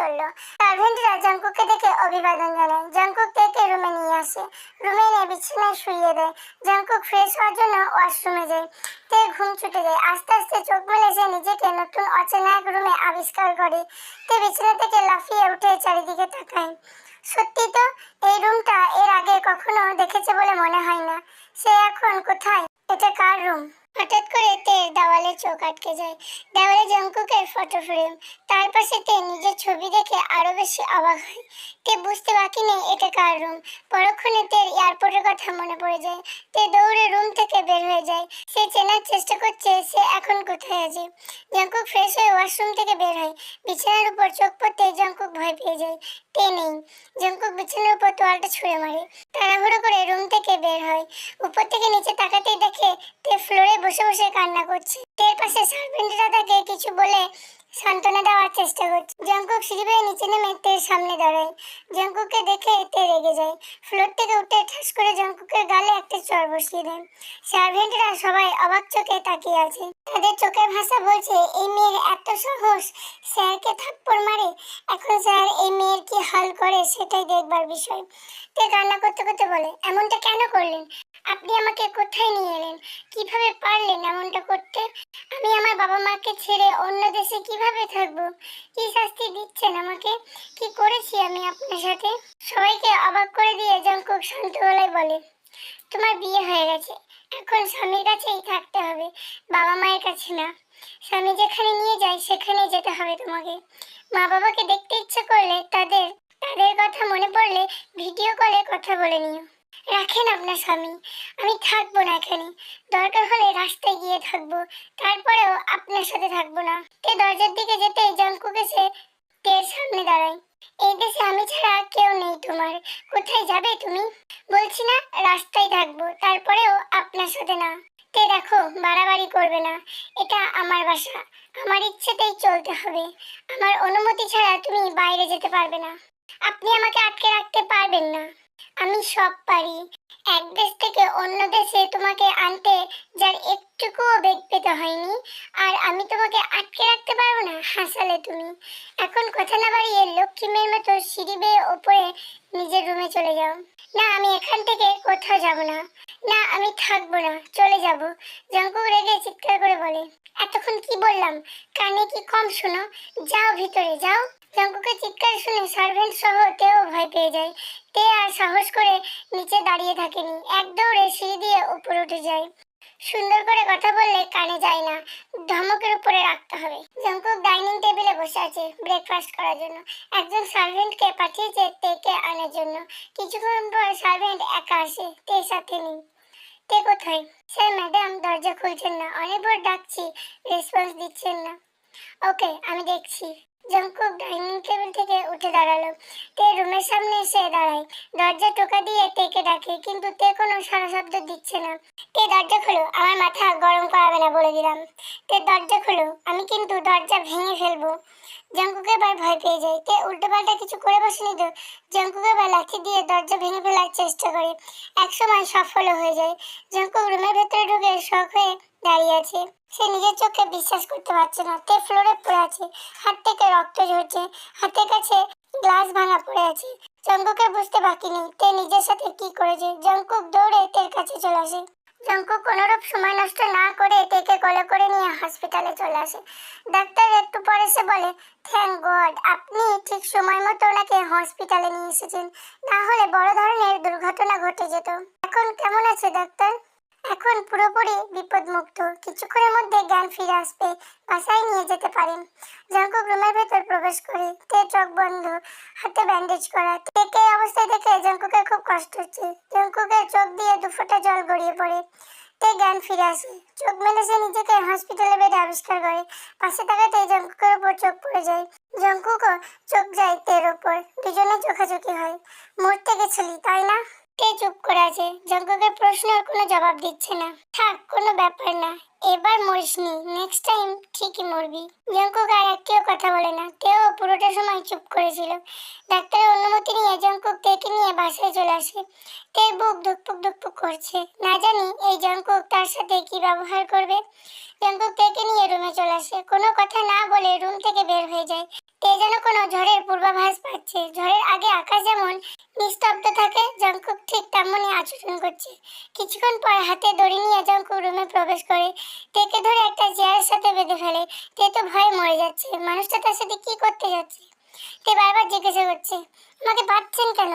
করলো। সার্ভেন্টরা জঙ্কুককে দেখে অভিবাদন জানায়। জঙ্কুক তেকে রুমে নিয়ে আসে, রুমে এনে বিছানায় শুইয়ে দেয়। জঙ্কুক ফ্রেশ হওয়ার জন্য ওয়াশরুমে যায়। তে ঘুম ছুটে যায়। আস্তে আস্তে চোখ মেলে সে নিজেকে নতুন অচেনা এক রুমে আবিষ্কার করে। তে বিছানা থেকে লাফিয়ে উঠে চারিদিকে তাকায়। সত্যি তো, এই রুমটা এর আগে কখনো দেখেছে বলে মনে হয় না। সে এখন কোথায়? এটা কার রুম? হঠাৎ করে তের দেওয়ালে চোখ আটকে যায়। দেওয়ালে জঙ্কুকের ফটো ফ্রেম। তার পাশে তে নিজের ছবি দেখে আরো বেশি অবাক হয়। তে বুঝতে বাকি নেই এটা কার রুম। পরক্ষণে তের এয়ারপোর্টের কথা মনে পড়ে যায়। তে দৌড়ে রুম থেকে বের হয়ে যায়। সে চেনার চেষ্টা করছে সে এখন কোথায় আছে। জঙ্কুক ফ্রেশ হয়ে ওয়াশরুম থেকে বের হয়। বিছানার উপর চোখ পড়তে জঙ্কুক ভয় পেয়ে যায়। তে নেই। জঙ্কুক বিছানার উপর তোয়ালটা ছুঁড়ে মারে। তাড়াহুড়ো করে রুম থেকে বের হয়। উপর থেকে নিচে তাকাতেই দেখে তে ফ্লোরে বসে বসে কান্না করছে। তের পাশে সার্ভেন্টরা তাকে কিছু বলে সান্ত্বনা দেওয়ার চেষ্টা করছে। জঙ্কুক সিঁড়ি বেয়ে নিচে নেমে তের সামনে দাঁড়ায়। জঙ্কুককে দেখে তে রেগে যায়। ফ্লোর থেকে উঠে ঠাস করে জঙ্কুকের গালে একটা চড় বসিয়ে দেয়। সার্ভেন্টরা সবাই অবাক চোখে তাকিয়ে আছে। তাদের চোখের ভাষা বলছে এই মেয়ের এত সাহস, স্যারকে থাপ্পড় মারে। এখন স্যার এই মেয়ের কি হাল করে সেটাই দেখবার বিষয়। তে কান্না করতে করতে বলে, এমনটা কেন করলেন? আপনি আমাকে কোথায় নিয়ে এলেন? কিভাবে পারলেন এমনটা করতে? আমি আমার বাবা মাকে ছেড়ে অন্য দেশে কিভাবে থাকবো? কি শাস্তি দিচ্ছেন আমাকে? কি করেছি আমি আপনার সাথে? সবাইকে অবাক করে দিয়ে জঙ্কুক শান্ত গলায় বলে, তোমার বিয়ে হয়ে গেছে, এখন স্বামীর কাছেই থাকতে হবে, বাবা মায়ের কাছে না। স্বামী যেখানে নিয়ে যায় সেখানেই যেতে হবে তোমাকে। মা বাবাকে দেখতে ইচ্ছে করলে তাদের তাদের কথা মনে পড়লে ভিডিও কলে কথা বলে নিও। রাখেন আপনার স্বামী, আমি থাকবো না এখানে। দরকার হলে রাস্তায় গিয়ে থাকবো, তারপরেও আপনার সাথে থাকবো না। তে দরজার দিকে যেতেই জঙ্কুক এসে তের সামনে দাঁড়ায়। এই দেশে আমি ছাড়া কেউ নেই তোমার, কোথায় যাবে তুমি? বলছি না রাস্তায় থাকবো, তারপরেও আপনার সাথে না। তে দেখো, বাড়াবাড়ি করবে না, এটা আমার বাসা, আমার ইচ্ছেতেই চলতে হবে। আমার অনুমতি ছাড়া তুমি বাইরে যেতে পারবে না। আপনি আমাকে আটকে রাখতে পারবেন না। আমি সব পারি। এক দেশ থেকে অন্য দেশে তোমাকে আনতে যার একটুকুও বেগ পেতে হয়নি, আর আমি তোমাকে আটকে রাখতে পারবো না? হাসালে তুমি। এখন কথা না বাড়িয়ে লক্ষ্মী মেয়ের মতো সিঁড়ি বেয়ে ওপরে নিজের রুমে চলে যাও। না, আমি এখান থেকে কোথাও যাব না। না, আমি থাকবো না, চলে যাব। জঙ্কুক রেগে চিৎকার করে বলে, এতক্ষণ কি বললাম? কানে কি কম শোনো? যাও ভিতরে যাও। জঙ্কুকের চিৎকার শুনে সার্ভেন্ট সহ তেও ভয় পেয়ে যায়। তে আর সাহস করে নিচে দাঁড়িয়ে থাকেনি, এক দৌড়ে সিঁড়ি দিয়ে উপরে উঠে যায়। সুন্দর করে কথা বললে কানে যায় না, ধমকের উপরে রাখতে হবে। জঙ্কুক ডাইনিং টেবিলে বসে আছে ব্রেকফাস্ট করার জন্য। একজন সার্ভেন্টকে পাঠিয়েছে তেকে আনার জন্য। কিছুক্ষণ পর সার্ভেন্ট একা আসে, তে সাথে নেই। তে কোথায়? স্যার ম্যাডাম দরজা খুলছেন না, অনেকবার ডাকছি, রেসপন্স দিচ্ছেন না। ওকে, আমি দেখছি। জঙ্কুক ডাইনিং টেবিল থেকে উঠে দাঁড়ালো। তে রুমের সামনে এসে দাঁড়ায়। দরজা টোকা দিয়ে তেকে ডাকে, কিন্তু তে কোনো সাড়া শব্দ দিচ্ছে না। তে দরজা খোলো, আমার মাথা গরম করাবে না বলে দিলাম। তে দরজা খোলো, আমি কিন্তু দরজা ভেঙে ফেলবো। জঙ্কুক এবার ভয় পেয়ে যায়। তে উল্টোপাল্টা কিছু করে বসেনি তো। জঙ্কুক এবার লাঠি দিয়ে দরজা ভেঙে ফেলার চেষ্টা করে, একসময় সফল হয়ে যায়। জঙ্কুক রুমের ভেতরে ঢুকে শক হয়ে দাঁড়িয়ে আছে। সে নিজের চোখে বিশ্বাস করতে পারছে না। তে ফ্লোরে পড়ে আছে, হাত থেকে রক্ত ঝরছে, হাতের কাছে গ্লাস ভাঙা পড়ে আছে। জঙ্কুকের বুঝতে বাকি নেই তে নিজের সাথে কি করেছে। জঙ্কুক দৌড়ে তের কাছে চলে আসে। জঙ্কুক কোনোরূপ সময় নষ্ট না করে তেকে কোলে করে নিয়ে হসপিটালে চলে আসে। ডাক্তার একটু পরে এসে বলে, থ্যাংক গড আপনি ঠিক সময় মতো ওনাকে হসপিটালে নিয়ে এসেছেন, না হলে বড় ধরনের দুর্ঘটনা ঘটে যেত। এখন কেমন আছে ডাক্তার? এখন পুরোপুরি বিপদমুক্ত, কিছুক্ষণের মধ্যে জ্ঞান ফিরে আসবে, বাসায় নিয়ে যেতে পারেন। জঙ্কুক রুমের ভেতর প্রবেশ করে। তে চোখ বন্ধ, হাতে ব্যান্ডেজ করা। তেকে এই অবস্থায় দেখে জঙ্কুকের খুব কষ্ট হচ্ছে। জঙ্কুকের চোখ দিয়ে দুফোঁটা জল গড়িয়ে পড়ে। তে জ্ঞান ফিরে আসে। চোখ মেলে সে নিজেকে হসপিটালে বেডে আবিষ্কার করে। পাশে তাকাতেই জঙ্কুকের উপর চোখ পড়ে যায়। জঙ্কুকও চোখ যায় তের উপর, দুজনে চোখাচোখি হয়। মরতে গেছিলি তাই না? তে চুপ করে আছে। জঙ্কুকের প্রশ্নের কোনো জবাব দিচ্ছে না। থাক, কোনো ব্যাপার না, এবার মরিসনি, নেক্সট টাইম ঠিকই মরবি। জঙ্কুক আর একটিও কথা বলে না। তেও পুরোটা সময় চুপ করেছিল। ডাক্তারের অনুমতি নিয়ে জঙ্কুক তেকে নিয়ে বাসায় চলে আসে। তের বুক ধুকপুক ধুকপুক করছে, না জানি এই জঙ্কুক তার সাথে কি ব্যবহার করবে। জঙ্কুক তেকে নিয়ে রুমে চলে আসে, কোনো কথা না বলে রুম থেকে বের হয়ে যায়। তে যেন কোনো ঝড়ের পূর্বাভাস পাচ্ছে। ঝড়ের আগে আকাশ যেমন নিস্তব্ধ থাকে, জঙ্কুক ঠিক তেমনই আচরণ করছে। কিছুক্ষণ পর হাতে দড়ি নিয়ে জঙ্কুক রুমে প্রবেশ করে, তেকে ধরে একটা চেয়ারের সাথে বেঁধে ফেলে। তে তো ভয়ে মরে যাচ্ছে, মানুষটা তার সাথে কি করতে যাচ্ছে। তে বারবার জিজ্ঞাসা করছে, আমাকে বাঁধছেন কেন?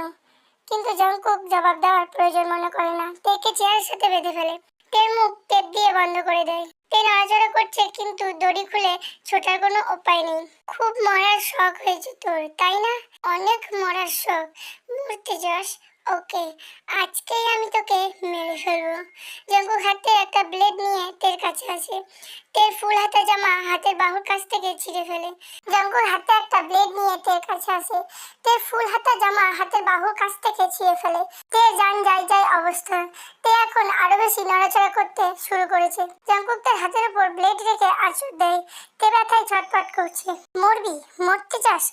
কিন্তু জঙ্কুক জবাব দেওয়ার প্রয়োজন মনে করে না, তেকে চেয়ারের সাথে বেঁধে ফেলে। তের মুখ টেপ দিয়ে বন্ধ করে দেয়। তে নড়াচড়া করছে, কিন্তু দড়ি খুলে ছোটার কোনো উপায় নেই। খুব মরার শখ হয়েছে তোর, তাই না? অনেক মরার শখ। মরতে যাস? ওকে, আজকেই আমি তোকে মেরে ফেলবো। জঙ্কুক হাতে একটা ব্লেড নিয়ে তের কাছে আসে। তের ফুল হাতা জামা হাতের বাহুর কাছ থেকে ছিঁড়ে ফেলে। জঙ্কুক হাতে একটা ব্লেড নিয়ে তের কাছে আসে। তের ফুল হাতা জামা হাতের বাহুর কাছ থেকে ছিঁড়ে ফেলে। তে জান যায় যায় অবস্থা। তে এখন আরো বেশি নড়াচড়া করতে শুরু করেছে। জঙ্কুক তার হাতের উপর ব্লেড রেখে আঁচড় দেয়। তে ব্যথায় ছটফট করছে। মরবি? মরতে চাস?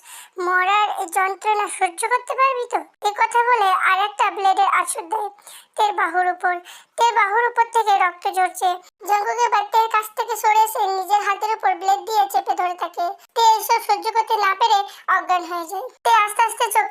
মরার এই যন্ত্রণা সহ্য করতে পারবি তো? এই কথা বলে আর একটা ব্লেডের আঁচড় দেয় তের বাহুর উপর। তের বাহুর উপর থেকে রক্ত ঝরছে। জঙ্কুক এবার তের কাছ থেকে সরে এসে নিজের হাতের উপর ব্লেড দিয়ে চেপে ধরে থাকে। তে এসব সহ্য করতে না পেরে অজ্ঞান হয়ে যায়। তে আস্তে আস্তে চোখ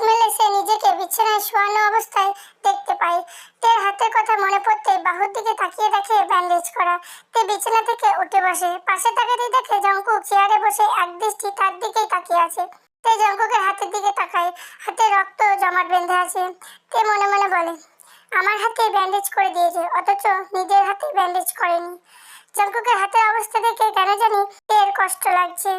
মেলে সে নিজেকে বিছানায় শোয়ানো অবস্থায় দেখতে পায়। তের হাতের কথা মনে পড়তে বাহুর দিকে তাকিয়ে দেখে ব্যান্ডেজ করা। তে বিছানা থেকে উঠে বসে। পাশে তাকাতেই দেখে জঙ্কুক চেয়ারে বসে একদৃষ্টি তার দিকেই তাকিয়ে আছে। তে জঙ্কুকের হাতের দিকে তাকায়, হাতে রক্ত জমাট বেঁধে আছে। তে মনে মনে বলে, আমার হাতে ব্যান্ডেজ করে দিয়েছে, অথচ নিজের হাতে ব্যান্ডেজ করেনি। জঙ্কুকের হাতের অবস্থা দেখে কেন জানি তের কষ্ট লাগছে।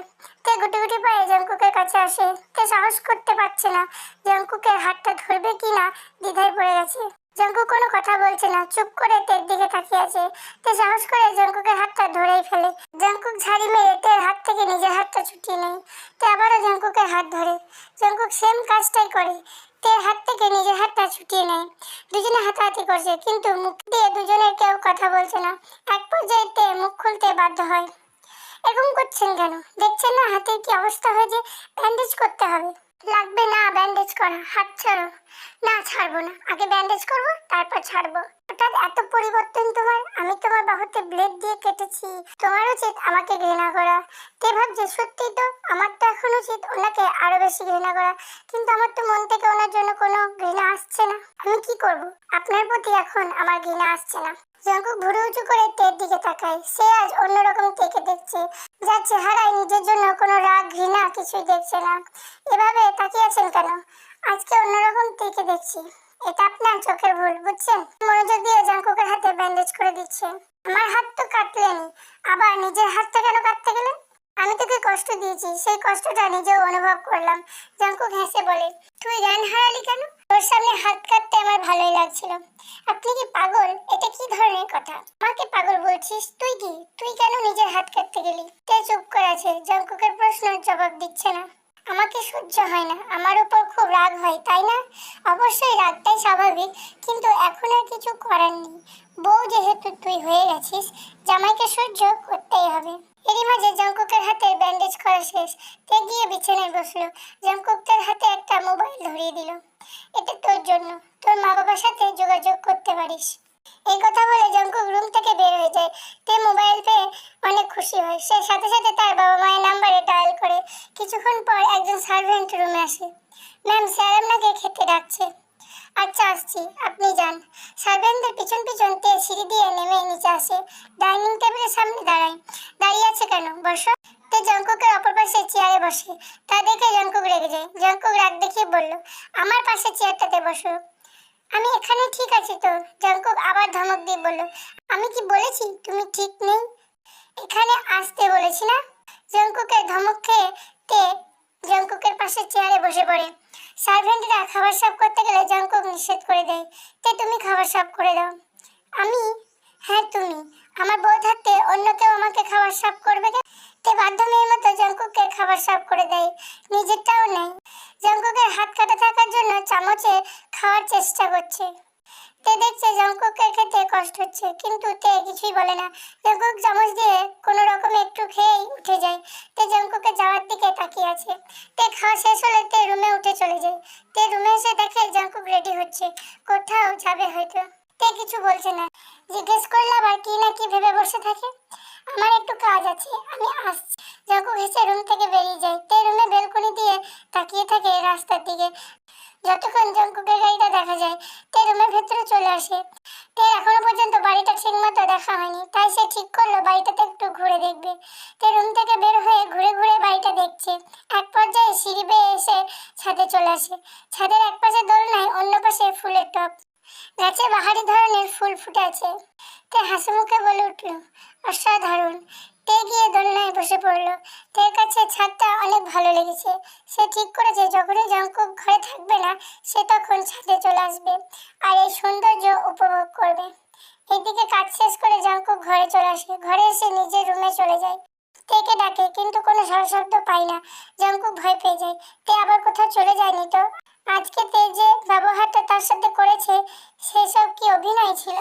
তে গুটি গুটি পায়ে জঙ্কুকের কাছে আসে। তে সাহস করতে পারছে না, জঙ্কুকের হাতটা ধরবে কিনা দ্বিধায় পড়ে গেছে। জঙ্কুক কোনো কথা বলছে না, চুপ করে তের দিকে তাকিয়ে আছে। তে সাহস করে জঙ্কুকের হাতটা ধরেই ফেলে। জঙ্কুক ঝাড়ি মেরে তের হাত থেকে নিজের হাতটা ছুটিয়ে নেয়। তে আবারও জঙ্কুকের হাত ধরে। জঙ্কুক সেম কাজটাই করে, তের হাত থেকে নিজের হাতটা ছুটিয়ে নেয়। দুজনে হাতাহাতি করছে, কিন্তু মুখ দিয়ে দুজনের কেউ কথা বলছে না। এক পর্যায়ে তে মুখ খুলতে বাধ্য হয়। এরকম করছেন কেন? দেখছেন না হাতের কি অবস্থা হয়েছে? ব্যান্ডেজ করতে হবে। লাগবে না ব্যান্ডেজ করা, হাত ছাড়ো। না, ছাড়বো না, আগে ব্যান্ডেজ করবো তারপর ছাড়বো। হঠাৎ এত পরিবর্তন তোমার? আমি তোমার বাহুতে ব্লেড দিয়ে কেটেছি, তোমার উচিত আমাকে ঘৃণা করা। তে ভাবছে, সত্যি তো, আমার তো এখন উচিত ওনাকে আরো বেশি ঘৃণা করা, কিন্তু আমার তো মন থেকে ওনার জন্য কোনো ঘৃণা আসছে না। আমি কি করব? আপনার প্রতি এখন আমার ঘৃণা আসছে না। জঙ্কুক ভুরু উঁচু করে তের দিকে তাকায়। সে আজ অন্যরকম তেকে দেখছে, যার চেহারায় নিজের জন্য কোনো রাগ ঘৃণা কিছুই দেখছে না। এভাবে তাকিয়ে আছেন কেন? আজকে অন্যরকম তেকে দেখছি। এটা আপনার চোখের ভুল, বুঝছেন? মনোযোগ দিয়ে জঙ্কুকের হাতে ব্যান্ডেজ করে দিচ্ছে। আমার হাত তো কাটলেনি, আবার নিজের হাতটা কেন কাটতে গেলেন? আমি তোকে কষ্ট দিয়েছি, সেই কষ্টটা নিজেও অনুভব করলাম। জঙ্কুক হেসে বলে, তুই জ্ঞান হারালি কেন? তোর সামনে হাত কাটতে আমার ভালোই লাগছিল। আপনি কি পাগল? এটা কি ধরনের কথা? আমাকে পাগল বলছিস? তুই কি? তুই কেন নিজের হাত কাটতে গেলি? তে চুপ করে আছে, জঙ্কুকের প্রশ্নের জবাব দিচ্ছে না। আমাকে সহ্য হয় না, আমার উপর খুব রাগ হয়, তাই না? অবশ্যই রাগটাই স্বাভাবিক, কিন্তু এখন আর কিছু করার নেই। বউ যেহেতু তুই হয়ে গেছিস, জামাইকে সহ্য করতেই হবে। এরই মাঝে জঙ্কুকের হাতে ব্যান্ডেজ করা শেষ। তে গিয়ে বিছানায় বসলো। জঙ্কুক তার হাতে একটা মোবাইল ধরিয়ে দিল। এটা তোর জন্য, তোর মা বাবার সাথে যোগাযোগ করতে পারিস। এই কথা বলে জঙ্কুক রুম থেকে বের হয়ে যায়। তে মোবাইল পেয়ে অনেক খুশি হয়। সে সাথে সাথে তার বাবা মায়ের নাম্বারে ডায়াল করে। কিছুক্ষণ পর একজন সার্ভেন্ট রুমে আসে। ম্যাম, স্যার আপনাকে খেতে ডাকছে। আচ্ছা, আসছি, আপনি যান। সার্ভেন্টদের পিছন পিছন তে সিঁড়ি দিয়ে নেমে নিচে আসে। ডাইনিং টেবিলের সামনে দাঁড়ায়। দাঁড়িয়ে আছে কেন? বসো। তে জঙ্কুকের অপর পাশে চেয়ারে বসে। তা দেখে জঙ্কুক রেগে যায়। জঙ্কুক রাগ দেখিয়ে বলল, আমার পাশে চেয়ারটাতে বসো। আমি এখানে ঠিক আছি তো। জঙ্কুক আবার ধমক দিয়ে বলল, আমি কি বলেছি তুমি ঠিক নেই? এখানে আসতে বলেছি না? জঙ্কুকের ধমক খেয়ে তে জঙ্কুকের পাশে চেয়ারে বসে পড়ে। সার্ভেন্টরা খাবার সার্ভ করতে গেলে জঙ্কুক নিষেধ করে দেয়। তে তুমি খাবার সার্ভ করে দাও। আমি? হ্যাঁ তুমি। আমার বউ থাকতে অন্য কেউ আমাকে খাবার সার্ভ করবে কেন? তে বাধ্য মেয়ের মতো জঙ্কুককে খাবার সার্ভ করে দেয়, নিজেরটাও নেয়। জঙ্কুকের হাত কাটা থাকার জন্য চামচে খাওয়ার চেষ্টা করছে। তে দেখছে জঙ্কুকের খেতে কষ্ট হচ্ছে, কিন্তু তে কিছুই বলে না। জঙ্কুক চামচ দিয়ে কোনো রকমে একটু খেয়েই উঠে যায়। তে জঙ্কুকের যাওয়ার দিকে তাকিয়ে আছে। তে খাওয়া শেষ হলে তে রুমে উঠে চলে যায়। তে রুমে এসে দেখে জঙ্কুক রেডি হচ্ছে, কোথাও যাবে হয়তো। তে কিছু বলছে না, জিজ্ঞেস করলে আবার কি না কি ভেবে বসে থাকে। আমার একটু কাজ আছে, আমি আসছি। জাঙ্কুক হেসে রুম থেকে বেরিয়ে যায়। তে রুমে বেলকনি দিয়ে তাকিয়ে থাকে রাস্তার দিকে। যতক্ষণ জাঙ্কুকের গাড়িটা দেখা যায়, তে রুমের ভেতরে চলে আসে। তে এখনো পর্যন্ত বাড়িটা ঠিক মতো দেখা হয়নি, তাই সে ঠিক করলো বাড়িটাতে একটু ঘুরে দেখবে। তে রুম থেকে বের হয়ে ঘুরে ঘুরে বাড়িটা দেখছে। এক পর্যায়ে সিঁড়ি বেয়ে এসে ছাদে চলে আসে। ছাদের এক পাশে দোলনায়, অন্য পাশে ফুলের টব। গাছে বাহারি ধরনের ফুল ফুটে আছে। তে হাসি মুখে বলে উঠল, অসাধারণ। তে গিয়ে দোলনায় বসে পড়লো। তের কাছে ছাদটা অনেক ভালো লেগেছে। সে ঠিক করেছে যখনই জাঙ্কুক ঘরে থাকবে না, সে তখন ছাদে চলে আসবে আর এই সৌন্দর্য উপভোগ করবে। এদিকে কাজ শেষ করে জাঙ্কুক ঘরে চলে আসে। ঘরে এসে নিজের রুমে চলে যায়। তেকে ডাকে কিন্তু কোনো সাড়া শব্দ পায় না। জাঙ্কুক ভয় পেয়ে যায়। তে আবার কোথাও চলে যায়নি তো? আজকে তে যে ব্যবহারটা তার সাথে করেছে, সেসব কি অভিনয় ছিল?